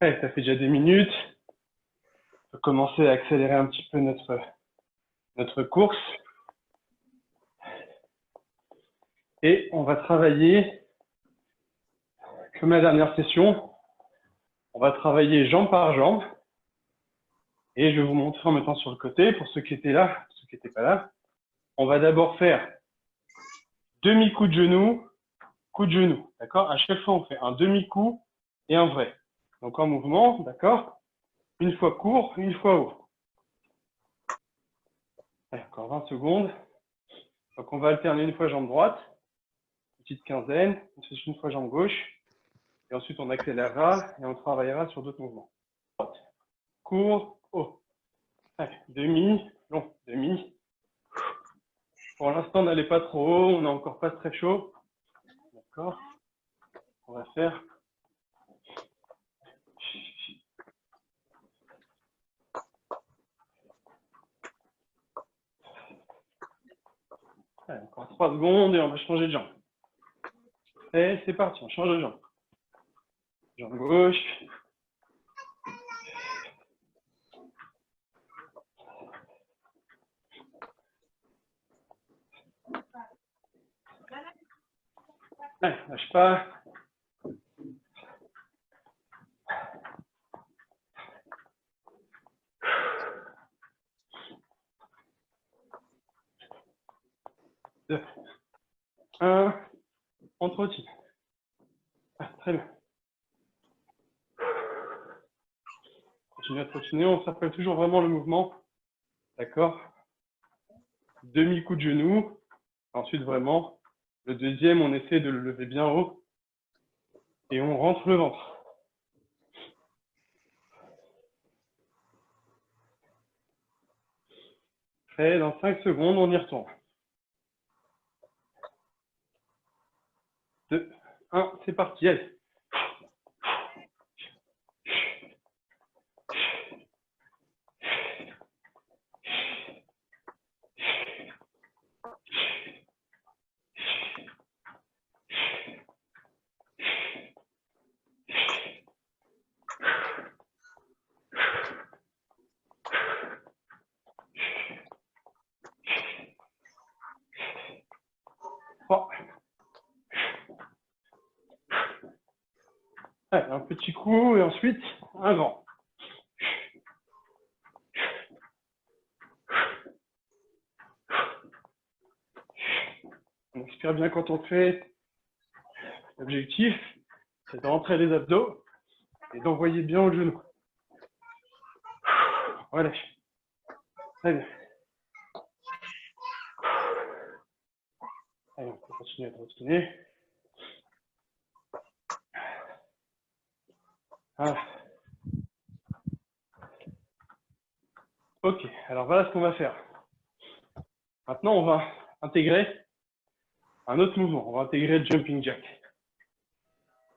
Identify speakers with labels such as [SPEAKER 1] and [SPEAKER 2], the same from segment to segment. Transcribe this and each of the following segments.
[SPEAKER 1] Ouais, ça fait déjà 2 minutes. On peut commencer à accélérer un petit peu notre course. Et on va travailler, comme la dernière session, on va travailler jambe par jambe. Et je vais vous montrer en mettant sur le côté, pour ceux qui étaient là, pour ceux qui n'étaient pas là. On va d'abord faire demi-coup de genou, coup de genou. D'accord? À chaque fois, on fait un demi-coup et un vrai. Donc en mouvement, d'accord? Une fois court, une fois haut. Allez, encore 20 secondes. Donc on va alterner une fois jambe droite, petite quinzaine, ensuite une fois jambe gauche, et ensuite on accélérera et on travaillera sur d'autres mouvements. Droite, court, haut. Allez, demi, long, demi. Pour l'instant, n'allez pas trop haut, on n'est encore pas très chaud. D'accord? On va faire. Allez, encore 3 secondes et on va changer de jambe. Et c'est parti, on change de jambe. Jambe gauche. Allez, lâche pas. Deux, un, on trottine. Ah, très bien. Continuez à trottiner, on se rappelle toujours vraiment le mouvement. D'accord? Demi-coup de genou. Ensuite, vraiment, le deuxième, on essaie de le lever bien haut. Et on rentre le ventre. Prêt, dans 5 secondes, on y retourne. 2, 1, c'est parti, allez. Allez, un petit coup et ensuite un grand. On expire bien quand on fait. L'objectif, c'est de rentrer les abdos et d'envoyer bien au genou. Voilà. Très bien. Allez, on peut continuer à trottiner. Voilà. Ok, alors voilà ce qu'on va faire. Maintenant, on va intégrer un autre mouvement. On va intégrer le jumping jack.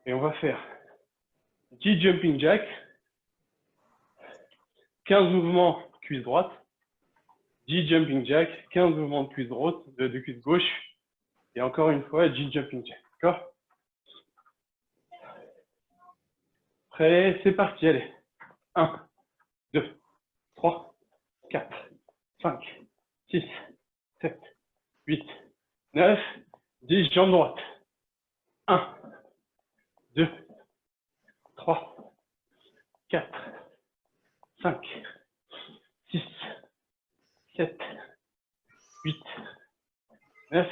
[SPEAKER 1] Et on va faire 10 jumping jack, 15 mouvements cuisse droite, 10 jumping jack, 15 mouvements de cuisse droite, de cuisse gauche, et encore une fois 10 jumping jack. D'accord? Prêt, c'est parti, allez. 1, 2, 3, 4, 5, 6, 7, 8, 9, 10, jambes droites. 1, 2, 3, 4, 5, 6, 7, 8, 9,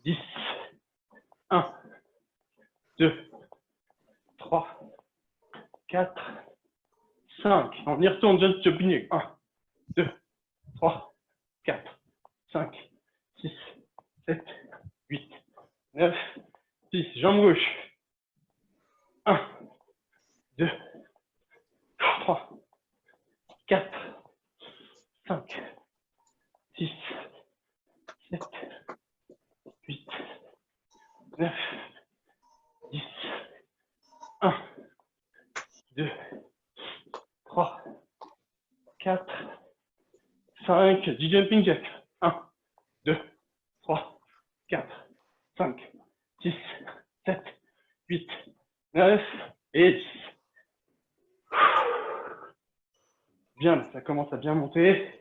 [SPEAKER 1] 10, 1, 2, 3, 4, 5. On y retourne, just jumping. 1, 2, 3, 4, 5, 6, 7, 8, 9, 10. Jambe gauche. 1, 2, 3, 4, 5, 6, 7, 8, 9, 10. 1, 2, 3, 4, 5. 10 jumping jack. 1, 2, 3, 4, 5, 6, 7, 8, 9 et 10. Bien, ça commence à bien monter.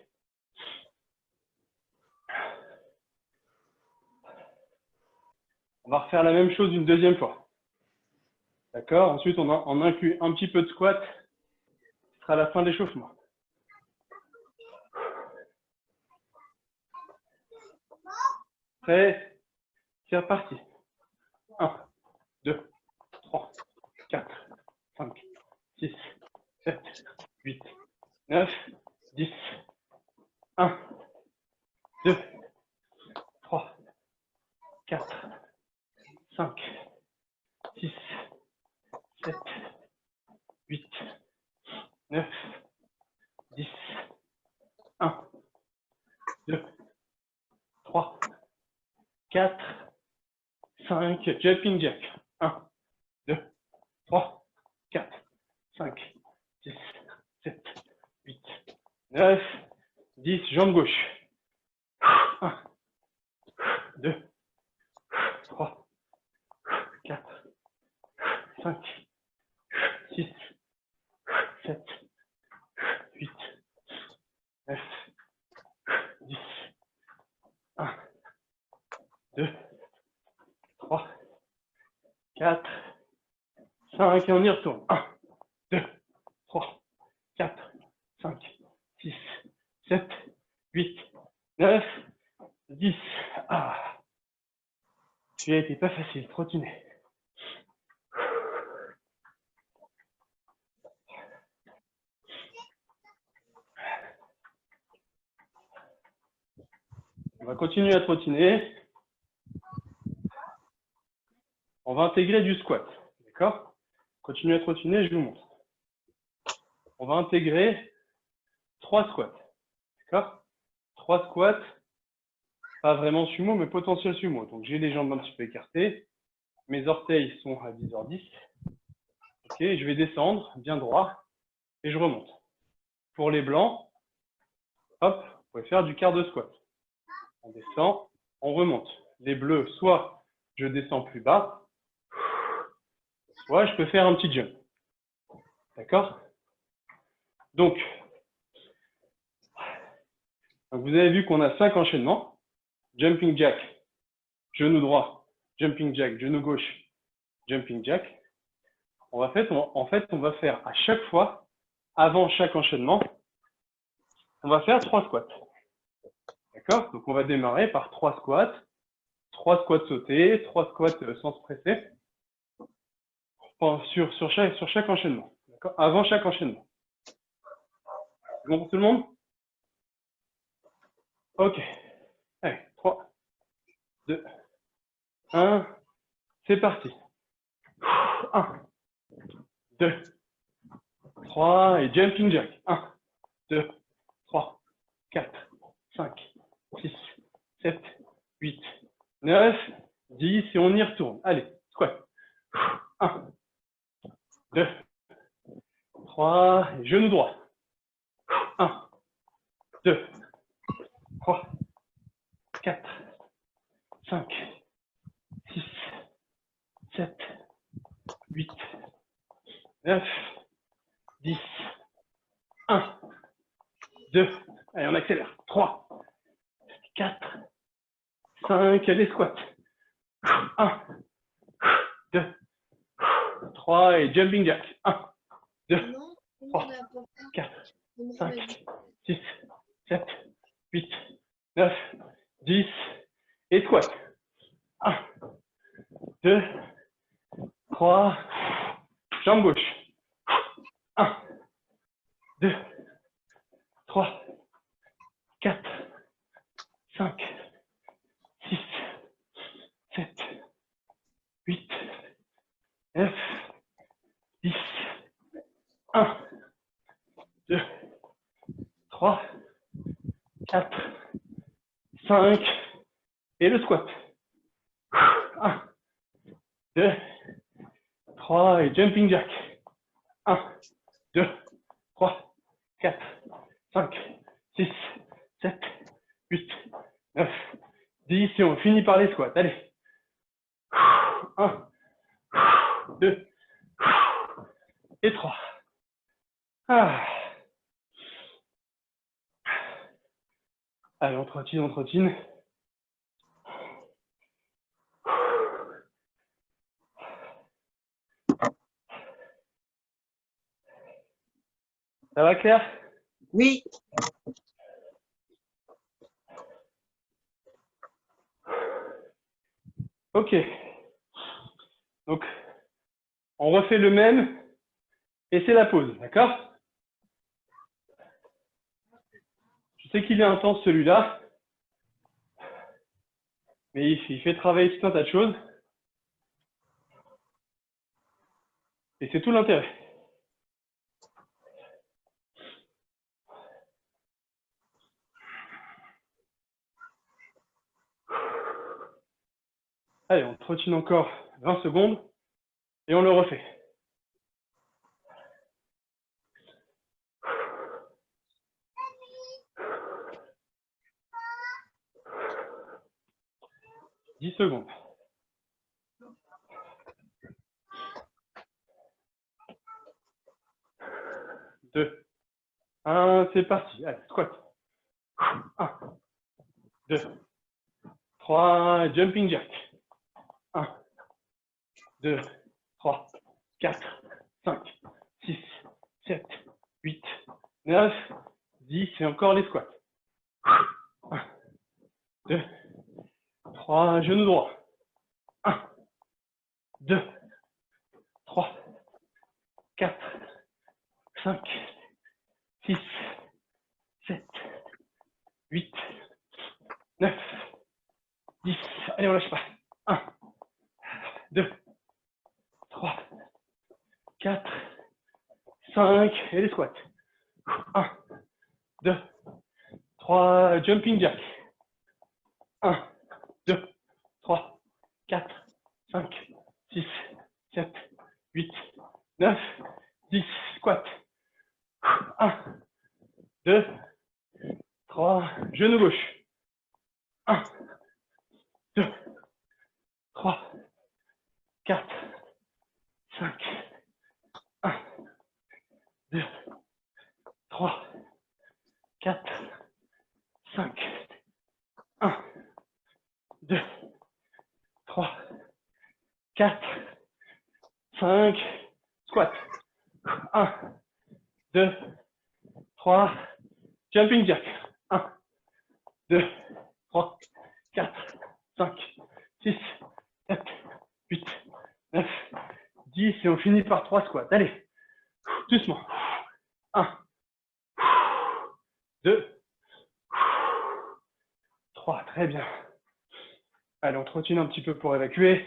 [SPEAKER 1] On va refaire la même chose une deuxième fois. D'accord? Ensuite, on inclut un petit peu de squat. Ce sera la fin de l'échauffement. Prêt? C'est reparti. 1, 2, 3, 4, 5, 6, 7, 8, 9, 10. 1, 2, 3, 4, 5, 6, 7, 8, 9, 10. 1, 2, 3, 4, 5, jumping jack. 1, 2, 3, 4, 5, 6, 7, 8, 9, 10, jambe gauche. 1, 2, 3, 4, 5, 6, 7, 8, 9, 10. 1, 2, 3, 4, 5, et on y retourne. 1, 2, 3, 4, 5, 6, 7, 8, 9, 10. Ah, celui-là n'était pas facile, trottiner. On va continuer à trottiner. On va intégrer du squat. D'accord? Continuez à trottiner, je vous montre. On va intégrer 3 squats. D'accord? 3 squats, pas vraiment sumo, mais potentiel sumo. Donc j'ai les jambes un petit peu écartées. Mes orteils sont à 10h10. Ok, je vais descendre bien droit et je remonte. Pour les blancs, hop, vous pouvez faire du quart de squat. On descend, on remonte. Les bleus, soit je descends plus bas, soit je peux faire un petit jump. D'accord? Donc, vous avez vu qu'on a 5 enchaînements. Jumping jack, genou droit, jumping jack, genou gauche, jumping jack. En fait, on va faire à chaque fois, avant chaque enchaînement, on va faire 3 squats. D'accord? Donc, on va démarrer par 3 squats. 3 squats sautés, 3 squats sans se presser. Sur chaque enchaînement. Avant chaque enchaînement. C'est bon pour tout le monde? Ok. Allez, 3, 2, 1. C'est parti. 1, 2, 3. Et jumping jack. 1, 2, 3, 4, 5, 6, 7, 8, 9, 10. Et on y retourne. Allez, squat. 1, 2, 3. Et genou droit. 1, 2, 3, 4, 5, 6, 7, 8, 9, 10, 1, 2, allez, on accélère, 3, 4, 5, les squats, 1, 2, 3, et jumping jack, 1, 2, 3, 4, 5, 6, 7, 8, 9, 10, et squat, 1, 2, 3, jambe gauche, 1, 2, 3, 4, 5, 6, 7, 8, 9, 10, 1, 2, 3, 4, 5, et le squat. 1, 2, 3, et jumping jack. 1, 2, 3, 4, 5, 6, 7, 8, 9, 10, et on finit par les squats. Allez. 1, 2, et 3. Ah. Allez, on trottine, on trottine. Ça va, Claire?
[SPEAKER 2] Oui.
[SPEAKER 1] Ok. Donc, on refait le même et c'est la pause, d'accord? Je sais qu'il est intense celui-là, mais il fait travailler tout un tas de choses. Et c'est tout l'intérêt. Allez, on trottine encore 20 secondes et on le refait. « 10 secondes. 2, 1, c'est parti. Allez, squat. 1, 2, 3, jumping jack. 1, 2, 3, 4, 5, 6, 7, 8, 9, 10 et encore les squats. 1, 2, 3, genou droit. 1, 2, 3, 4, 5, 6, 7, 8, 9, 10. Allez, on lâche pas. 1, 2, 3, 4, 5 et les squats. 1, 2, 3, jumping jack. 1, 2, 3, 4, 5, 6, 7, 8, 9, 10, squat. 1, 2, 3, genou gauche. 1, 2, 3, 4, 5, 1, 2, 3, 4, 5, 1, 2, 3, 4, 5, squat. 1, 2, 3, jumping jack. 1, 2, 3, 4, 5, 6, 7, 8, 9, 10 et on finit par 3 squats. Allez, doucement. 1, 2, 3, très bien. Allez, on trottine un petit peu pour évacuer.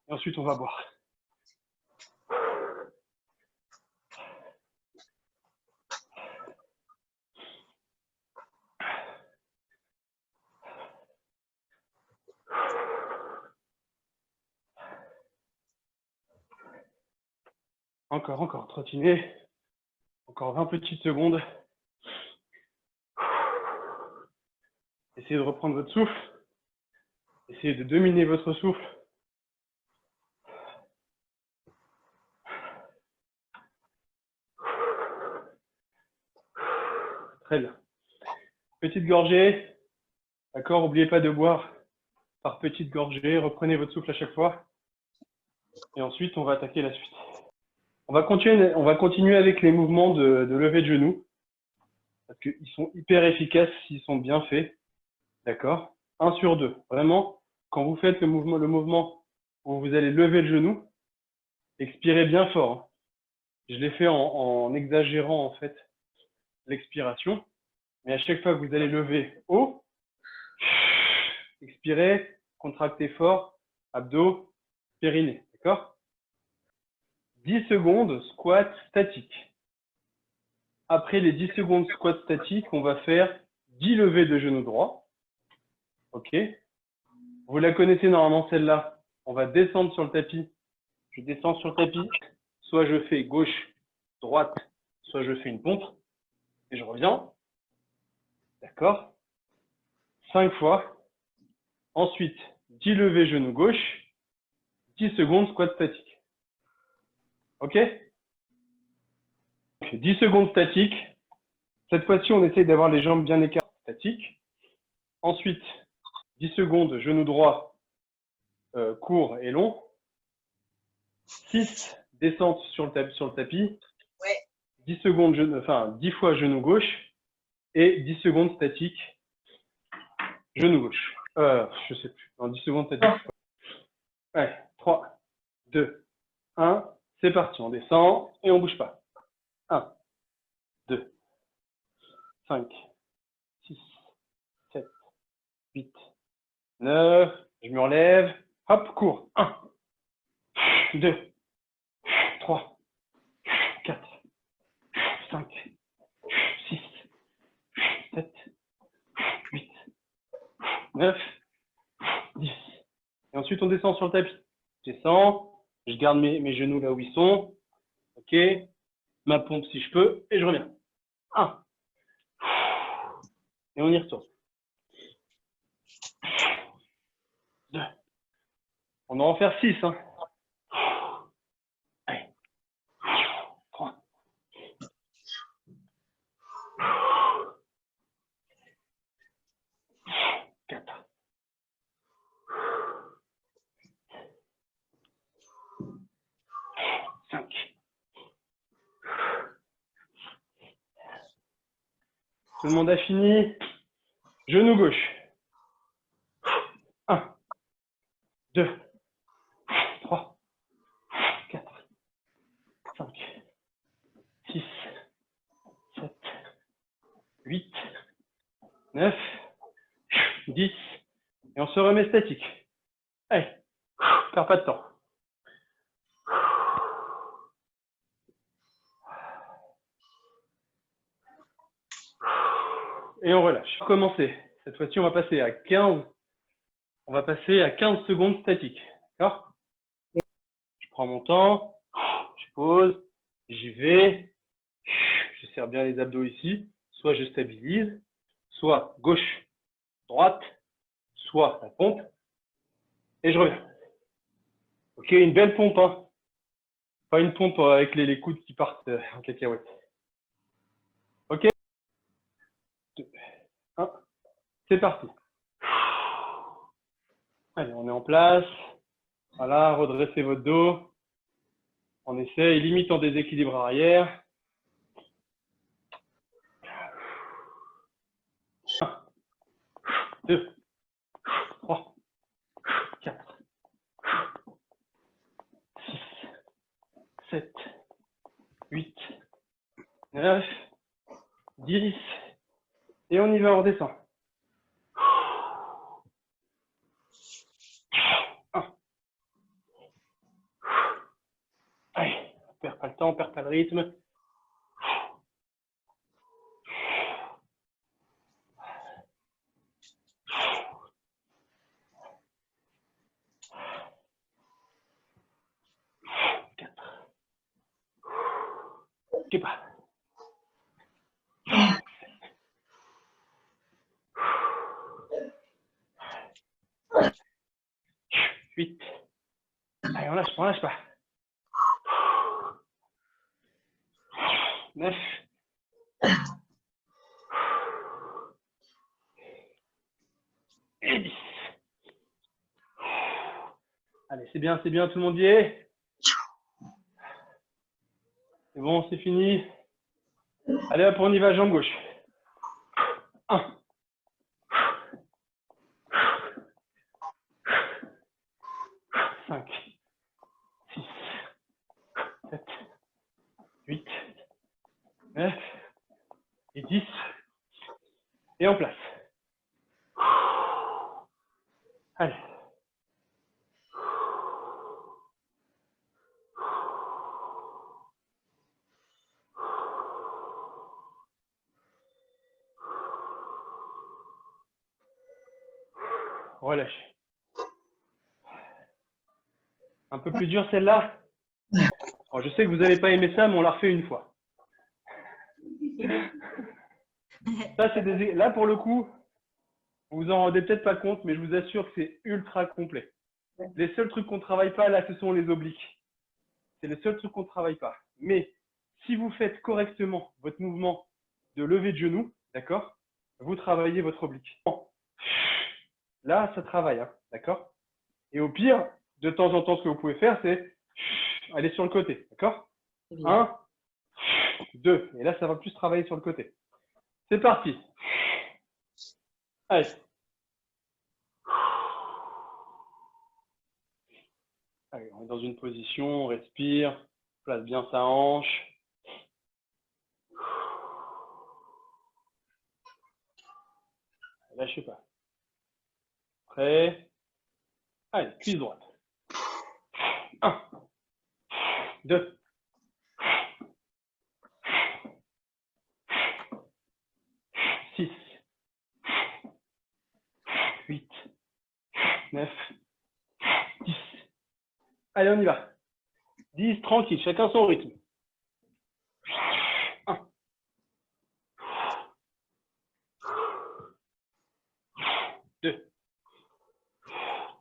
[SPEAKER 1] Et ensuite, on va boire. Encore, trottiner. Encore 20 petites secondes. Essayez de reprendre votre souffle. Essayez de dominer votre souffle. Très bien. Petite gorgée. D'accord, n'oubliez pas de boire par petite gorgée. Reprenez votre souffle à chaque fois. Et ensuite, on va attaquer la suite. On va continuer avec les mouvements de levée de genoux. Parce qu'ils sont hyper efficaces s'ils sont bien faits. D'accord? 1 sur 2. Vraiment, quand vous faites le mouvement où vous allez lever le genou, expirez bien fort. Hein. Je l'ai fait en exagérant en fait l'expiration. Mais à chaque fois que vous allez lever haut, expirez, contractez fort, abdos, périnée. D'accord? 10 secondes, squat statique. Après les 10 secondes squat statique, on va faire 10 levées de genou droit. OK? Vous la connaissez normalement celle-là. On va descendre sur le tapis. Je descends sur le tapis. Soit je fais gauche, droite, soit je fais une pompe. Et je reviens. D'accord? 5 fois. Ensuite, 10 levées genou gauche. 10 secondes squat statique. OK? 10 secondes statique. Cette fois-ci, on essaye d'avoir les jambes bien écartées statiques. Ensuite, 10 secondes, genou droit, court et long. 6, descente sur le tapis.
[SPEAKER 2] Ouais.
[SPEAKER 1] 10 secondes, 10 fois genou gauche. Et 10 secondes statique, genou gauche. Je sais plus. Non, 10 secondes statique. Allez, 3, 2, 1. C'est parti. On descend et on bouge pas. 1, 2, 5, 6, 7, 8, 9. Je me relève. Hop, cours. 1, 2, 3, 4, 5, 6, 7, 8, 9, 10. Et ensuite, on descend sur le tapis. Je descends, je garde mes genoux là où ils sont. OK. Ma pompe si je peux, et je reviens. 1. Et on y retourne. 2. On va en faire 6. Hein. Allez. 3. 4. 5. Tout le monde a fini. Genou gauche. 1, 2, 3, 4, 5, 6, 7, 8, 9, 10. Et on se remet statique. Allez, perds pas de temps. Et on relâche. Pour commencer. Cette fois-ci, on va passer à 15. On va passer à 15 secondes statiques. D'accord? Je prends mon temps. Je pose. J'y vais. Je serre bien les abdos ici. Soit je stabilise. Soit gauche, droite. Soit la pompe. Et je reviens. Ok, une belle pompe. Hein. Pas une pompe avec les coudes qui partent en cacahuète. Ok? 2, 1. C'est parti. Allez, on est en place. Voilà, redressez votre dos. On essaie, limite en déséquilibre arrière. 1, 2, 3, 4, 6, 7, 8, 9, 10. Et on y va, on redescend. 1. Allez, on perd pas le temps, on perd pas le rythme. 4. Ok, pas. 8. Allez, on lâche pas, on lâche pas. 9. Et 10. Allez, c'est bien, tout le monde y est. C'est bon, c'est fini. Allez hop, on y va, jambe gauche. 1. 5, 6, 7, 8, 9 et 10. Et en place. Allez. Relâchez. Un peu plus dur celle-là. Je sais que vous n'avez pas aimé ça, mais on l'a refait une fois. Ça, c'est là, pour le coup, vous en rendez peut-être pas compte, mais je vous assure que c'est ultra complet. Les seuls trucs qu'on ne travaille pas, là, ce sont les obliques. C'est les seuls trucs qu'on ne travaille pas. Mais si vous faites correctement votre mouvement de lever de genou, d'accord, vous travaillez votre oblique. Là, ça travaille, hein, d'accord? Et au pire, de temps en temps, ce que vous pouvez faire, c'est aller sur le côté, d'accord? 1, 2. Et là, ça va plus travailler sur le côté. C'est parti. Allez. Allez, on est dans une position, on respire, place bien sa hanche. Lâchez pas. Prêt? Allez, cuisse droite. 1, 2, 6, 8, 9, 10. Allez, on y va. 10, tranquille, chacun son rythme. 1, 2, 3.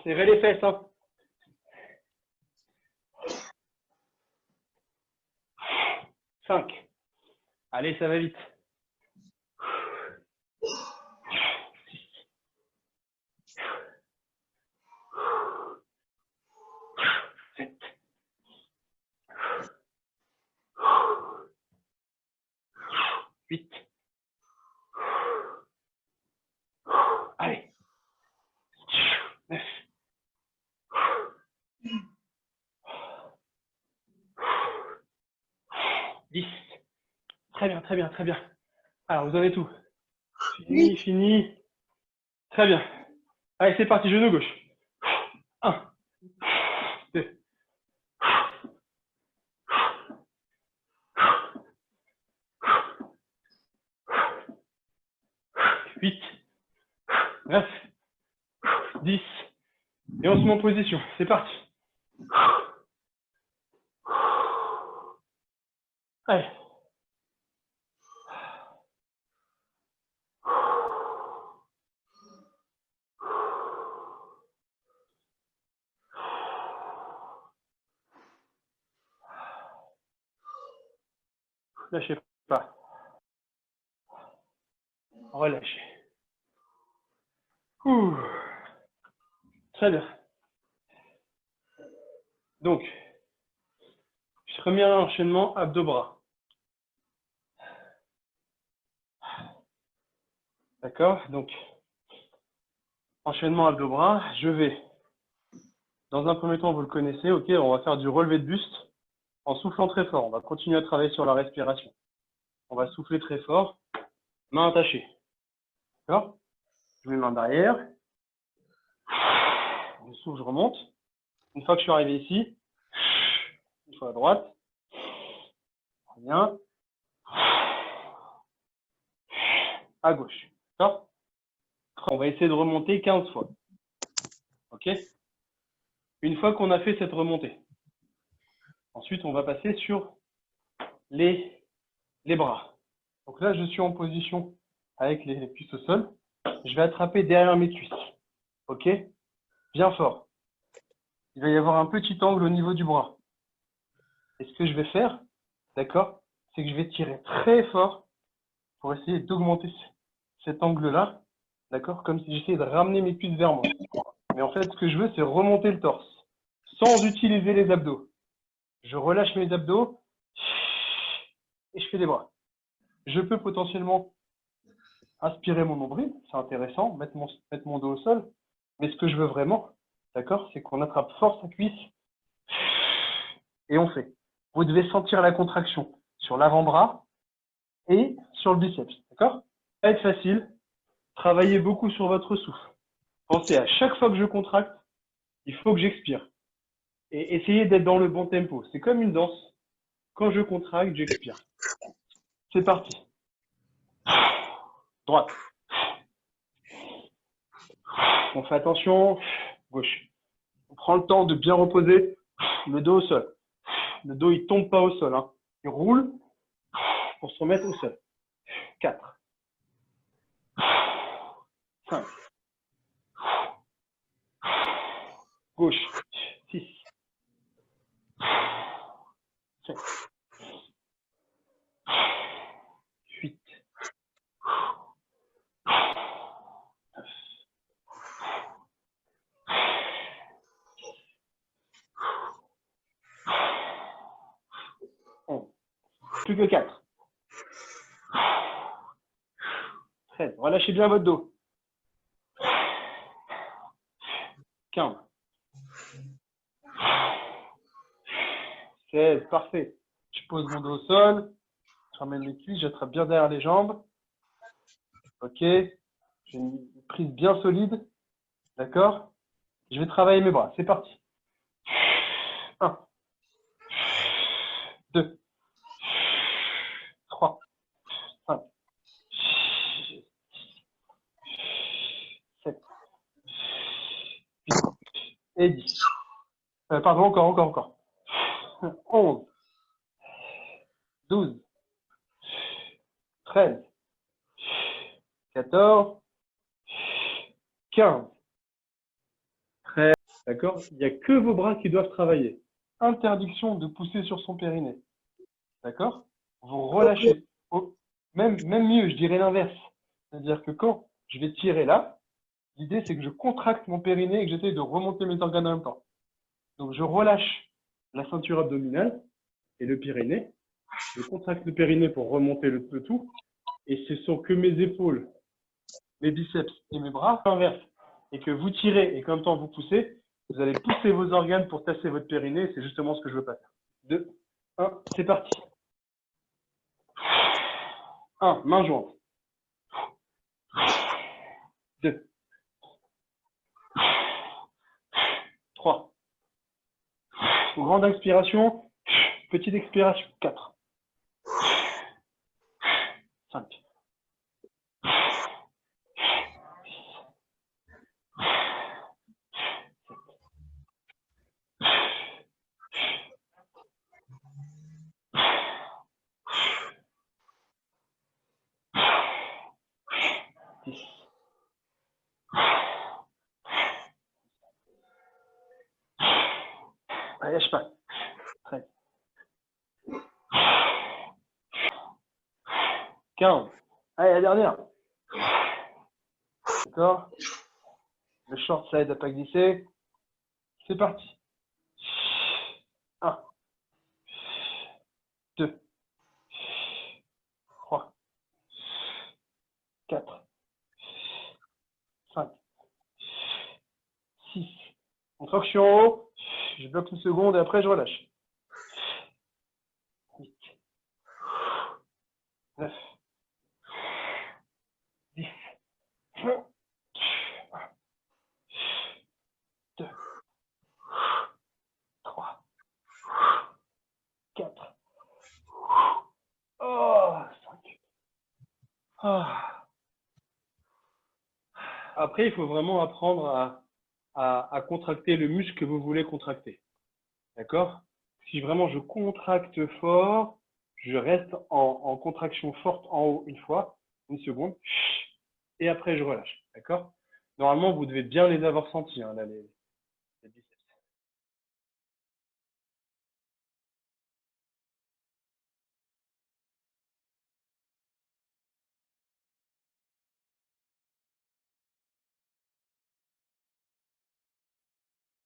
[SPEAKER 1] Serrez les fesses, hein. 5. Allez, ça va vite. 6. 7. 8. Allez. 9. 10. Très bien, très bien, très bien. Alors, vous avez tout. Fini, fini. Très bien. Allez, c'est parti, genou gauche. 1, 2, 8, 9, 10. Et on se met en position. C'est parti. Allez. Lâchez pas. Relâchez. Ouh. Très bien. Donc, premier enchaînement, abdos-bras. D'accord? Donc, enchaînement abdos-bras, je vais, dans un premier temps, vous le connaissez, ok, on va faire du relevé de buste en soufflant très fort. On va continuer à travailler sur la respiration. On va souffler très fort, main attachée. D'accord? Je mets main derrière. Je souffle, je remonte. Une fois que je suis arrivé ici, une fois à droite. Très bien. À gauche. D'accord? On va essayer de remonter 15 fois. Ok? Une fois qu'on a fait cette remontée, ensuite on va passer sur les bras. Donc là, je suis en position avec les cuisses au sol. Je vais attraper derrière mes cuisses. Ok? Bien fort. Il va y avoir un petit angle au niveau du bras. Et ce que je vais faire, d'accord, c'est que je vais tirer très fort pour essayer d'augmenter cet angle-là, d'accord, comme si j'essayais de ramener mes cuisses vers moi. Mais en fait, ce que je veux, c'est remonter le torse, sans utiliser les abdos. Je relâche mes abdos et je fais des bras. Je peux potentiellement aspirer mon nombril, c'est intéressant, mettre mon dos au sol. Mais ce que je veux vraiment, d'accord, c'est qu'on attrape fort sa cuisse et on fait. Vous devez sentir la contraction sur l'avant-bras et sur le biceps, d'accord? Ça va être facile. Travaillez beaucoup sur votre souffle. Pensez à chaque fois que je contracte, il faut que j'expire. Et essayez d'être dans le bon tempo. C'est comme une danse. Quand je contracte, j'expire. C'est parti. Droite. On fait attention. Gauche. On prend le temps de bien reposer le dos au sol. Le dos, il ne tombe pas au sol. Hein. Il roule pour se remettre au sol. 4. 5. Gauche. 6. 7, 8, 9, 11. Plus que 4. 13. Relâchez bien votre dos. 15. 16. Parfait. Je pose mon dos au sol. Je ramène les cuisses. J'attrape bien derrière les jambes. Ok. J'ai une prise bien solide. D'accord? Je vais travailler mes bras. C'est parti. 1, 2, 3, 5, 7, 8 et 10. Pardon, encore. 11, 12, 13, 14, 15. 13. D'accord? Il n'y a que vos bras qui doivent travailler. Interdiction de pousser sur son périnée. D'accord? Vous relâchez. Même mieux, je dirais l'inverse. C'est-à-dire que quand je vais tirer là, l'idée c'est que je contracte mon périnée et que j'essaie de remonter mes organes en même temps. Donc je relâche la ceinture abdominale et le périnée. Je contracte le périnée pour remonter le tout. Et ce sont que mes épaules, mes biceps et mes bras, l'inverse. Et que vous tirez et qu'en même temps vous poussez, vous allez pousser vos organes pour tasser votre périnée. C'est justement ce que je veux pas faire. 2, 1, c'est parti. 1, main jointe. 2, 3. Grande inspiration, petite expiration. 4, 5, 10. Allez, lâche pas. 13. 15. Allez, la dernière. D'accord? Le short, ça aide à pas glisser. C'est parti. 1, 2, 3, 4, 5, 6. Une fois que je suis en haut, je bloque une seconde et après je relâche. 8, 9, 10, 1, 2, 3, 4, 5. Après, il faut vraiment apprendre à contracter le muscle que vous voulez contracter. D'accord? Si vraiment je contracte fort, je reste en contraction forte en haut une fois, une seconde, et après je relâche. D'accord? Normalement, vous devez bien les avoir sentis, hein, là,